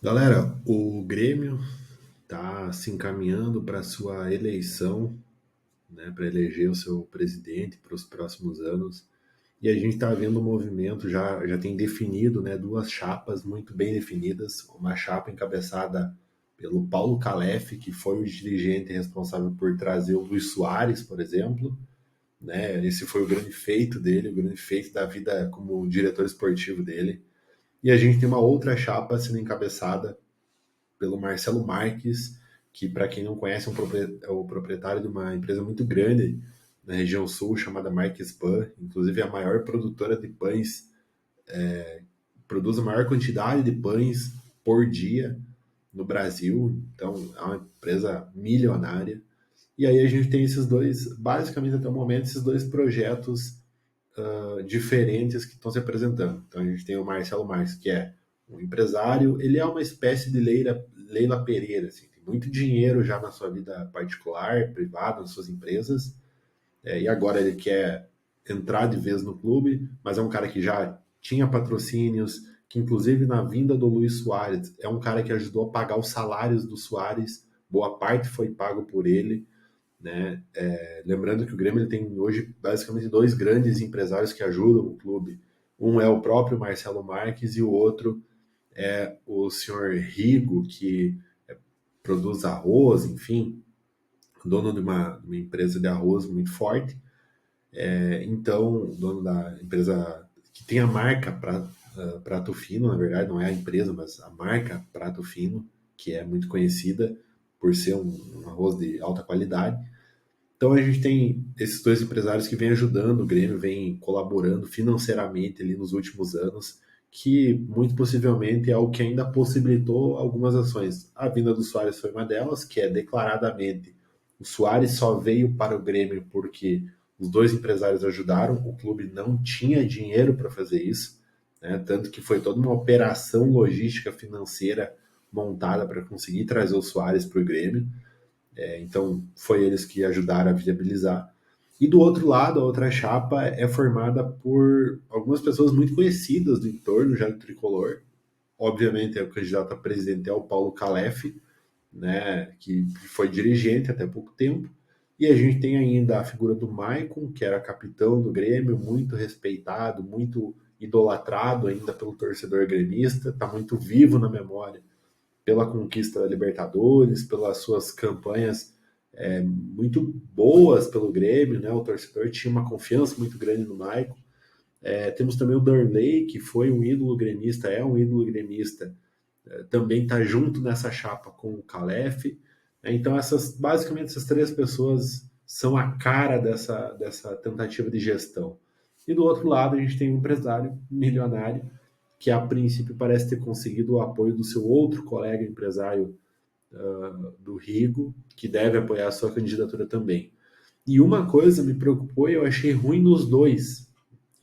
Galera, o Grêmio está se encaminhando para sua eleição, né, para eleger o seu presidente para os próximos anos. E a gente está vendo um movimento, já tem definido, né, duas chapas muito bem definidas. Uma chapa encabeçada pelo Paulo Calef, que foi o dirigente responsável por trazer o Luis Soares, por exemplo. Né? Esse foi o grande feito dele, o grande feito da vida como diretor esportivo dele. E a gente tem uma outra chapa sendo encabeçada pelo Marcelo Marques, que, para quem não conhece, é o proprietário de uma empresa muito grande na região sul, chamada Marques Pan, inclusive é a maior produtora de pães, produz a maior quantidade de pães por dia no Brasil, então é uma empresa milionária. E aí a gente tem esses dois, basicamente até o momento, esses dois projetos diferentes que estão se apresentando. Então a gente tem o Marcelo Marques, que é um empresário, ele é uma espécie de Leila Pereira, assim, tem muito dinheiro já na sua vida particular, privada, nas suas empresas, e agora ele quer entrar de vez no clube, mas é um cara que já tinha patrocínios, que inclusive na vinda do Luis Soares, é um cara que ajudou a pagar os salários do Soares, boa parte foi pago por ele, né? Lembrando que o Grêmio ele tem hoje basicamente dois grandes empresários que ajudam o clube. Um é o próprio Marcelo Marques e o outro é o senhor Rigo, que produz arroz, enfim, dono de uma empresa de arroz muito forte. Então, dono da empresa que tem a marca Prato Fino, na verdade, não é a empresa, mas a marca Prato Fino, que é muito conhecida por ser um arroz de alta qualidade. Então a gente tem esses dois empresários que vêm ajudando o Grêmio, vêm colaborando financeiramente ali nos últimos anos, que muito possivelmente é o que ainda possibilitou algumas ações. A vinda do Soares foi uma delas, que é declaradamente o Soares só veio para o Grêmio porque os dois empresários ajudaram, o clube não tinha dinheiro para fazer isso, né? Tanto que foi toda uma operação logística financeira montada para conseguir trazer o Soares para o Grêmio. Então, foi eles que ajudaram a viabilizar. E do outro lado, a outra chapa é formada por algumas pessoas muito conhecidas do entorno já do tricolor. Obviamente, o candidato a presidente é o Paulo Calef, né, que foi dirigente até pouco tempo. E a gente tem ainda a figura do Maicon, que era capitão do Grêmio, muito respeitado, muito idolatrado ainda pelo torcedor gremista, está muito vivo na memória pela conquista da Libertadores, pelas suas campanhas muito boas pelo Grêmio, né? O torcedor tinha uma confiança muito grande no Maicon. Temos também o Darley, que foi um ídolo gremista, é um ídolo gremista, também está junto nessa chapa com o Calef. Então, basicamente, essas três pessoas são a cara dessa tentativa de gestão. E do outro lado, a gente tem um empresário milionário que, a princípio, parece ter conseguido o apoio do seu outro colega empresário do Rigo, que deve apoiar a sua candidatura também. E uma coisa me preocupou e eu achei ruim nos dois.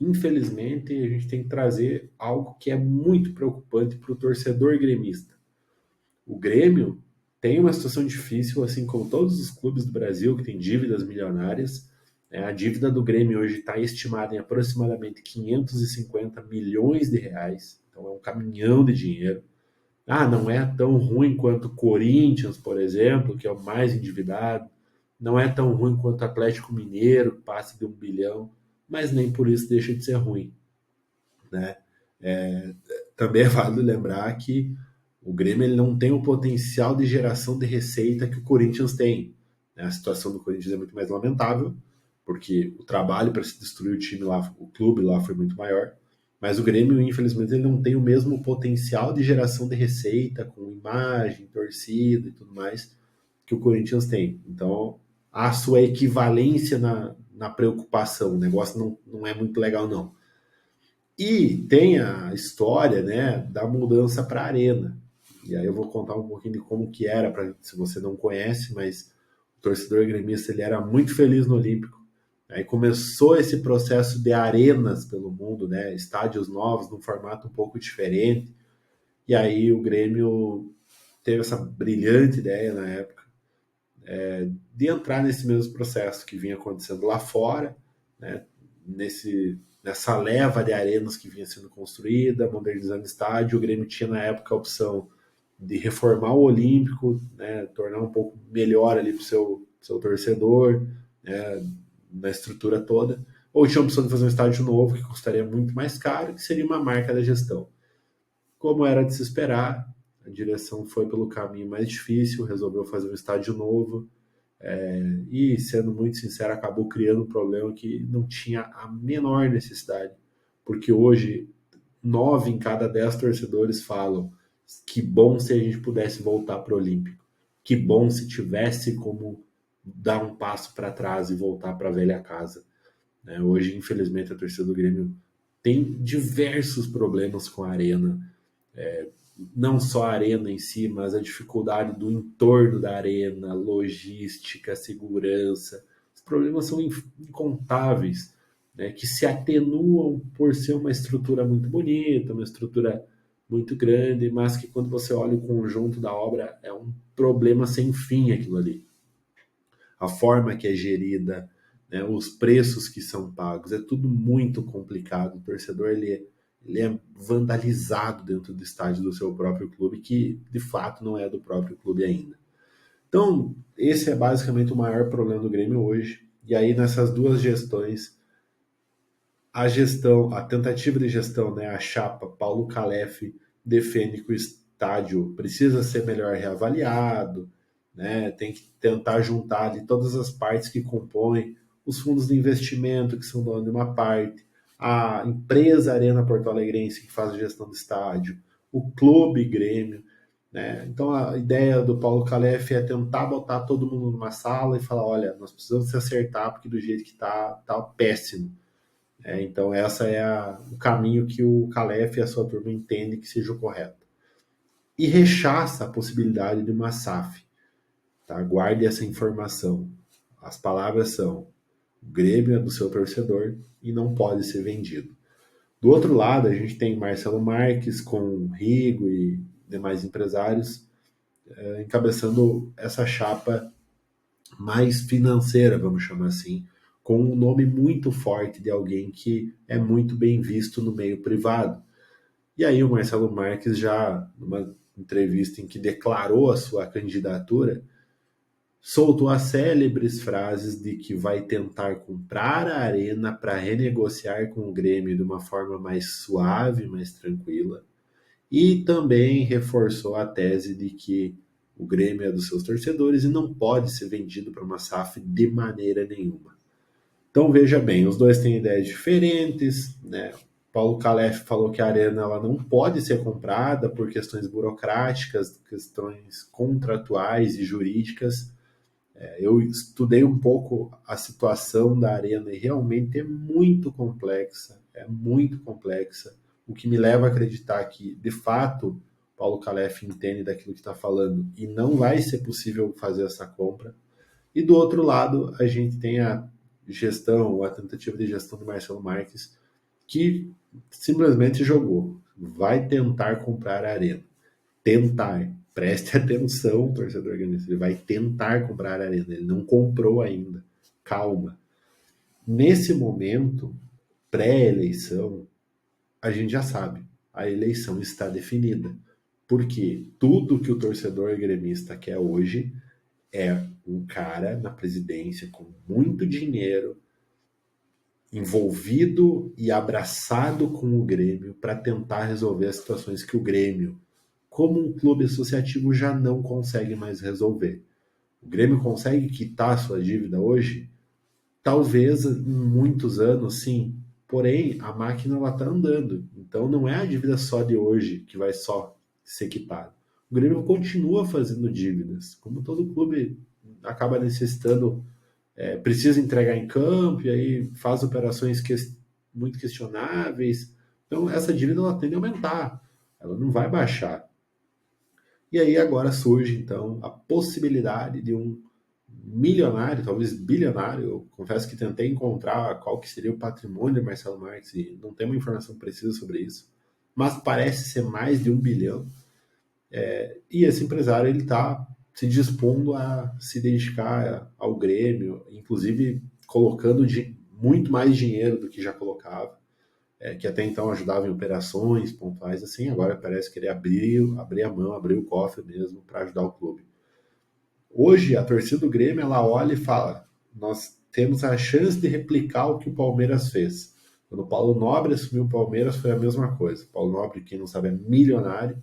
Infelizmente, a gente tem que trazer algo que é muito preocupante para o torcedor gremista. O Grêmio tem uma situação difícil, assim como todos os clubes do Brasil que têm dívidas milionárias. A dívida do Grêmio hoje está estimada em aproximadamente 550 milhões de reais. Então é um caminhão de dinheiro. Não é tão ruim quanto o Corinthians, por exemplo, que é o mais endividado. Não é tão ruim quanto o Atlético Mineiro, que passa de 1 bilhão, mas nem por isso deixa de ser ruim, né? Também é válido lembrar que o Grêmio ele não tem o potencial de geração de receita que o Corinthians tem. Né? A situação do Corinthians é muito mais lamentável, porque o trabalho para se destruir o time lá, o clube lá foi muito maior. Mas o Grêmio, infelizmente, ele não tem o mesmo potencial de geração de receita, com imagem, torcida e tudo mais, que o Corinthians tem. Então, há a sua equivalência na preocupação. O negócio não é muito legal, não. E tem a história, né, da mudança para a Arena. E aí eu vou contar um pouquinho de como que era, se você não conhece, mas o torcedor gremista ele era muito feliz no Olímpico. Aí começou esse processo de arenas pelo mundo, né, estádios novos, num formato um pouco diferente. E aí o Grêmio teve essa brilhante ideia na época de entrar nesse mesmo processo que vinha acontecendo lá fora, né, nessa leva de arenas que vinha sendo construída, modernizando o estádio. O Grêmio tinha na época a opção de reformar o Olímpico, né, tornar um pouco melhor ali para o seu torcedor, né, na estrutura toda, ou tinha a opção de fazer um estádio novo que custaria muito mais caro, que seria uma marca da gestão. Como era de se esperar, a direção foi pelo caminho mais difícil, resolveu fazer um estádio novo, e, sendo muito sincero, acabou criando um problema que não tinha a menor necessidade, porque hoje 9 em cada 10 torcedores falam que bom se a gente pudesse voltar para o Olímpico, que bom se tivesse como dar um passo para trás e voltar para a velha casa. Né? Hoje, infelizmente, a torcida do Grêmio tem diversos problemas com a arena, não só a arena em si, mas a dificuldade do entorno da arena, logística, segurança. Os problemas são incontáveis, né, que se atenuam por ser uma estrutura muito bonita, uma estrutura muito grande, mas que quando você olha o conjunto da obra é um problema sem fim aquilo ali. A forma que é gerida, né, os preços que são pagos, é tudo muito complicado. O torcedor ele é vandalizado dentro do estádio do seu próprio clube, que de fato não é do próprio clube ainda. Então, esse é basicamente o maior problema do Grêmio hoje. E aí, nessas duas gestões, a gestão, a tentativa de gestão, né, a chapa Paulo Calef defende que o estádio precisa ser melhor reavaliado, né, tem que tentar juntar ali todas as partes que compõem os fundos de investimento, que são dono de uma parte, a empresa Arena Porto Alegrense, que faz a gestão do estádio, o clube Grêmio. Né? Então a ideia do Paulo Calef é tentar botar todo mundo numa sala e falar, olha, nós precisamos se acertar, porque do jeito que tá péssimo. Então, essa é o caminho que o Calef e a sua turma entendem que seja o correto. E rechaça a possibilidade de uma SAF. Tá? Guarde essa informação. As palavras são: o Grêmio é do seu torcedor e não pode ser vendido. Do outro lado, a gente tem Marcelo Marques com Rigo e demais empresários encabeçando essa chapa mais financeira, vamos chamar assim, com um nome muito forte de alguém que é muito bem visto no meio privado. E aí o Marcelo Marques já, numa entrevista em que declarou a sua candidatura, soltou as célebres frases de que vai tentar comprar a arena para renegociar com o Grêmio de uma forma mais suave, mais tranquila. E também reforçou a tese de que o Grêmio é dos seus torcedores e não pode ser vendido para uma SAF de maneira nenhuma. Então veja bem, os dois têm ideias diferentes, né? Paulo Calef falou que a arena ela não pode ser comprada por questões burocráticas, questões contratuais e jurídicas. Eu estudei um pouco a situação da arena e realmente é muito complexa, o que me leva a acreditar que, de fato, Paulo Calef entende daquilo que está falando e não vai ser possível fazer essa compra. E do outro lado, a gente tem a gestão, a tentativa de gestão do Marcelo Marques, que simplesmente jogou. Vai tentar comprar a arena. Tentar. Preste atenção, torcedor organista. Ele vai tentar comprar a arena. Ele não comprou ainda. Calma. Nesse momento, pré-eleição, a gente já sabe. A eleição está definida. Porque tudo que o torcedor gremista quer hoje é um cara na presidência com muito dinheiro, envolvido e abraçado com o Grêmio para tentar resolver as situações que o Grêmio, como um clube associativo, já não consegue mais resolver. O Grêmio consegue quitar a sua dívida hoje? Talvez em muitos anos, sim. Porém, a máquina está andando. Então não é a dívida só de hoje que vai só ser quitada. O Grêmio continua fazendo dívidas. Como todo clube acaba necessitando, precisa entregar em campo e aí faz operações muito questionáveis. Então essa dívida ela tende a aumentar. Ela não vai baixar. E aí agora surge então a possibilidade de um milionário, talvez bilionário. Eu confesso que tentei encontrar qual que seria o patrimônio de Marcelo Marques e não tem uma informação precisa sobre isso, mas parece ser mais de 1 bilhão. E esse empresário ele está se dispondo a se dedicar ao Grêmio, inclusive colocando muito mais dinheiro do que já colocava. que até então ajudava em operações pontuais, assim, agora parece que ele abrir a mão, abrir o cofre mesmo para ajudar o clube. Hoje, a torcida do Grêmio, ela olha e fala, nós temos a chance de replicar o que o Palmeiras fez. Quando o Paulo Nobre assumiu o Palmeiras, foi a mesma coisa. O Paulo Nobre, quem não sabe, é milionário,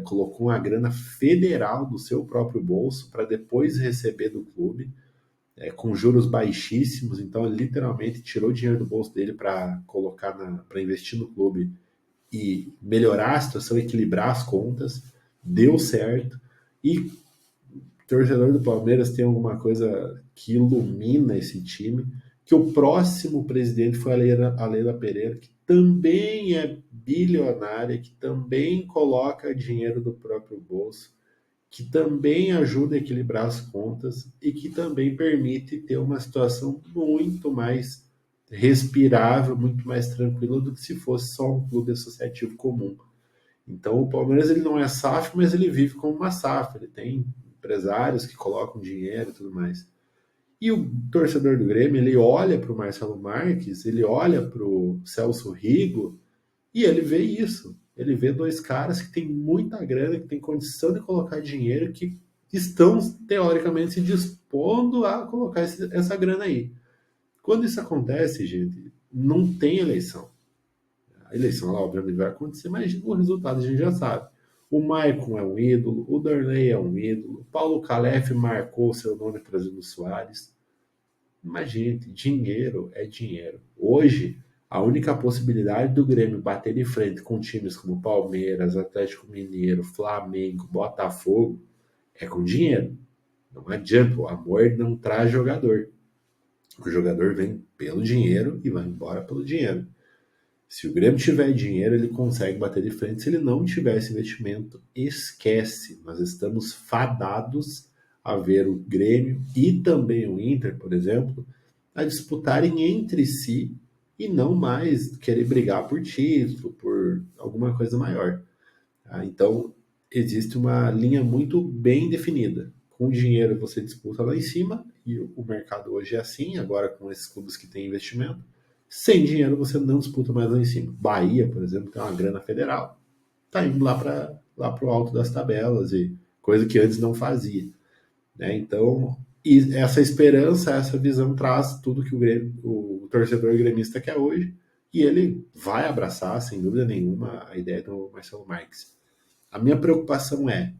colocou uma grana federal do seu próprio bolso para depois receber do clube, com juros baixíssimos. Então, ele literalmente tirou dinheiro do bolso dele para colocar para investir no clube e melhorar a situação, equilibrar as contas. Deu certo. E o torcedor do Palmeiras tem alguma coisa que ilumina esse time, que o próximo presidente foi a Leila Pereira, que também é bilionária, que também coloca dinheiro do próprio bolso, que também ajuda a equilibrar as contas e que também permite ter uma situação muito mais respirável, muito mais tranquila do que se fosse só um clube associativo comum. Então o Palmeiras ele não é SAF, mas ele vive como uma SAF, ele tem empresários que colocam dinheiro e tudo mais. E o torcedor do Grêmio, ele olha para o Marcelo Marques, ele olha para o Celso Rigo e ele vê isso. Ele vê dois caras que têm muita grana, que têm condição de colocar dinheiro, que estão, teoricamente, se dispondo a colocar essa grana aí. Quando isso acontece, gente, não tem eleição. A eleição, ela, obviamente, vai acontecer, mas o resultado a gente já sabe. O Maicon é um ídolo, o Darley é um ídolo, o Paulo Calef marcou seu nome trazendo o Soares. Mas, gente, dinheiro é dinheiro. Hoje, a única possibilidade do Grêmio bater de frente com times como Palmeiras, Atlético Mineiro, Flamengo, Botafogo é com dinheiro. Não adianta, o amor não traz jogador. O jogador vem pelo dinheiro e vai embora pelo dinheiro. Se o Grêmio tiver dinheiro, ele consegue bater de frente. Se ele não tiver esse investimento, esquece. Nós estamos fadados a ver o Grêmio e também o Inter, por exemplo, a disputarem entre si e não mais querer brigar por título, por alguma coisa maior. Então, existe uma linha muito bem definida. Com dinheiro você disputa lá em cima, e o mercado hoje é assim, agora com esses clubes que têm investimento. Sem dinheiro você não disputa mais lá em cima. Bahia, por exemplo, tem uma grana federal, tá indo lá para o alto das tabelas, e coisa que antes não fazia. Né? Então, e essa esperança, essa visão traz tudo que o torcedor gremista quer hoje, e ele vai abraçar, sem dúvida nenhuma, a ideia do Marcelo Marques. A minha preocupação é,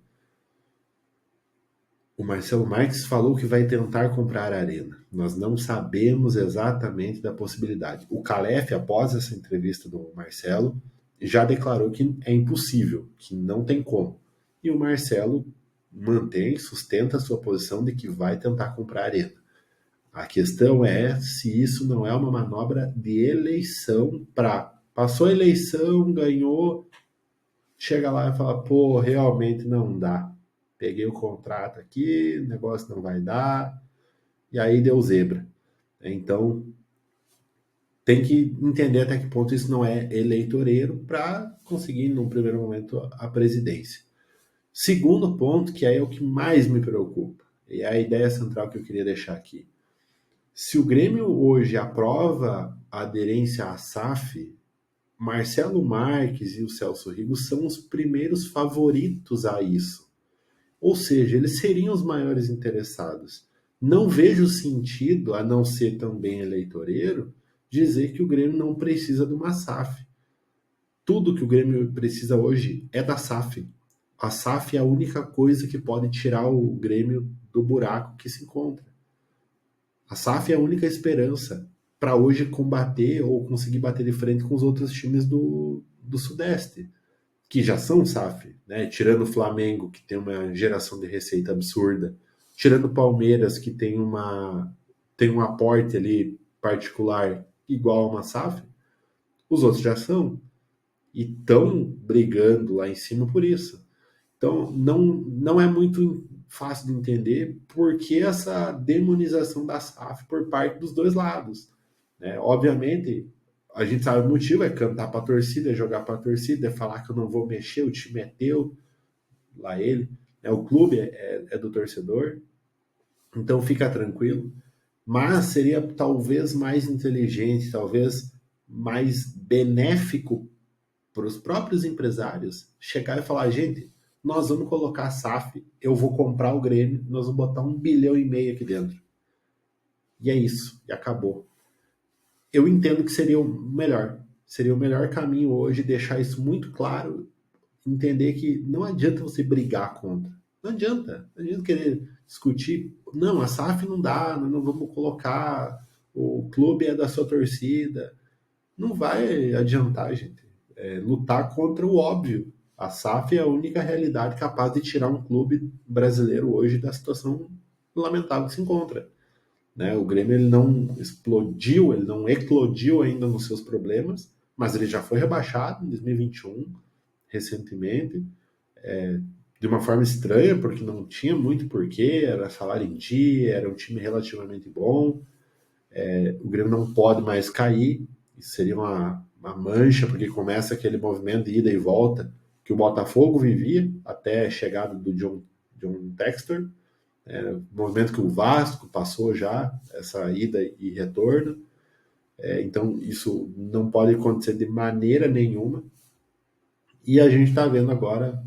o Marcelo Marques falou que vai tentar comprar a Arena. Nós não sabemos exatamente da possibilidade. O Calef, após essa entrevista do Marcelo, já declarou que é impossível, que não tem como. E o Marcelo sustenta a sua posição de que vai tentar comprar a Arena. A questão é se isso não é uma manobra de eleição para... Passou a eleição, ganhou, chega lá e fala, pô, realmente não dá. Peguei o contrato aqui, o negócio não vai dar, e aí deu zebra. Então, tem que entender até que ponto isso não é eleitoreiro para conseguir, num primeiro momento, a presidência. Segundo ponto, que aí é o que mais me preocupa, e é a ideia central que eu queria deixar aqui. Se o Grêmio hoje aprova a aderência à SAF, Marcelo Marques e o Celso Rigo são os primeiros favoritos a isso. Ou seja, eles seriam os maiores interessados. Não vejo sentido, a não ser também eleitoreiro, dizer que o Grêmio não precisa de uma SAF. Tudo que o Grêmio precisa hoje é da SAF. A SAF é a única coisa que pode tirar o Grêmio do buraco que se encontra. A SAF é a única esperança para hoje combater ou conseguir bater de frente com os outros times do Sudeste, que já são SAF, né? Tirando o Flamengo, que tem uma geração de receita absurda, tirando o Palmeiras, que tem um aporte ali particular igual a uma SAF, os outros já são e estão brigando lá em cima por isso. Então, não é muito fácil de entender por que essa demonização da SAF por parte dos dois lados. Né? Obviamente, a gente sabe o motivo, é cantar para a torcida, é jogar para a torcida, é falar que eu não vou mexer, o time é teu, lá ele, né? O clube é do torcedor, então fica tranquilo. Mas seria talvez mais inteligente, talvez mais benéfico para os próprios empresários chegar e falar, gente, nós vamos colocar a SAF, eu vou comprar o Grêmio, nós vamos botar 1,5 bilhão aqui dentro. E é isso, e acabou. Eu entendo que seria o melhor. Seria o melhor caminho hoje deixar isso muito claro, entender que não adianta você brigar contra. Não adianta. Não adianta querer discutir. Não, a SAF não dá, nós não vamos colocar, o clube é da sua torcida. Não vai adiantar, gente. Lutar contra o óbvio. A SAF é a única realidade capaz de tirar um clube brasileiro hoje da situação lamentável que se encontra. Né? O Grêmio ele não explodiu, ele não eclodiu ainda nos seus problemas, mas ele já foi rebaixado em 2021, recentemente, de uma forma estranha, porque não tinha muito porquê, era salário em dia, era um time relativamente bom, o Grêmio não pode mais cair, isso seria uma mancha, porque começa aquele movimento de ida e volta que o Botafogo vivia até a chegada do John Textor, movimento que o Vasco passou já, essa ida e retorno. Então, isso não pode acontecer de maneira nenhuma. E a gente está vendo agora,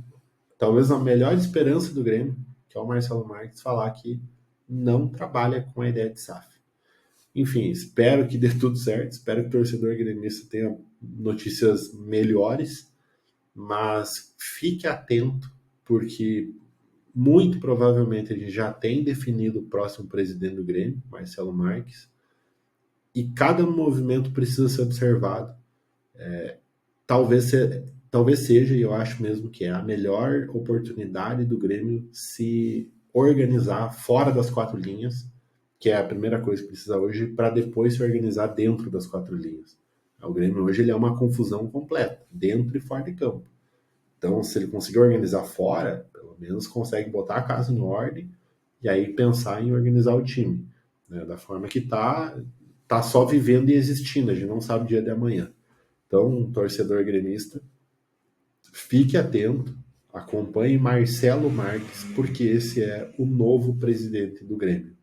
talvez a melhor esperança do Grêmio, que é o Marcelo Marques, falar que não trabalha com a ideia de SAF. Enfim, espero que dê tudo certo, espero que o torcedor gremista tenha notícias melhores, mas fique atento, porque muito provavelmente a gente já tem definido o próximo presidente do Grêmio, Marcelo Marques, e cada movimento precisa ser observado. Talvez, talvez seja, e eu acho mesmo que é a melhor oportunidade do Grêmio se organizar fora das quatro linhas, que é a primeira coisa que precisa hoje, para depois se organizar dentro das quatro linhas. O Grêmio hoje ele é uma confusão completa, dentro e fora de campo. Então, se ele conseguir organizar fora, pelo menos consegue botar a casa em ordem e aí pensar em organizar o time. Né? Da forma que tá só vivendo e existindo, a gente não sabe o dia de amanhã. Então, torcedor gremista, fique atento, acompanhe Marcelo Marques, porque esse é o novo presidente do Grêmio.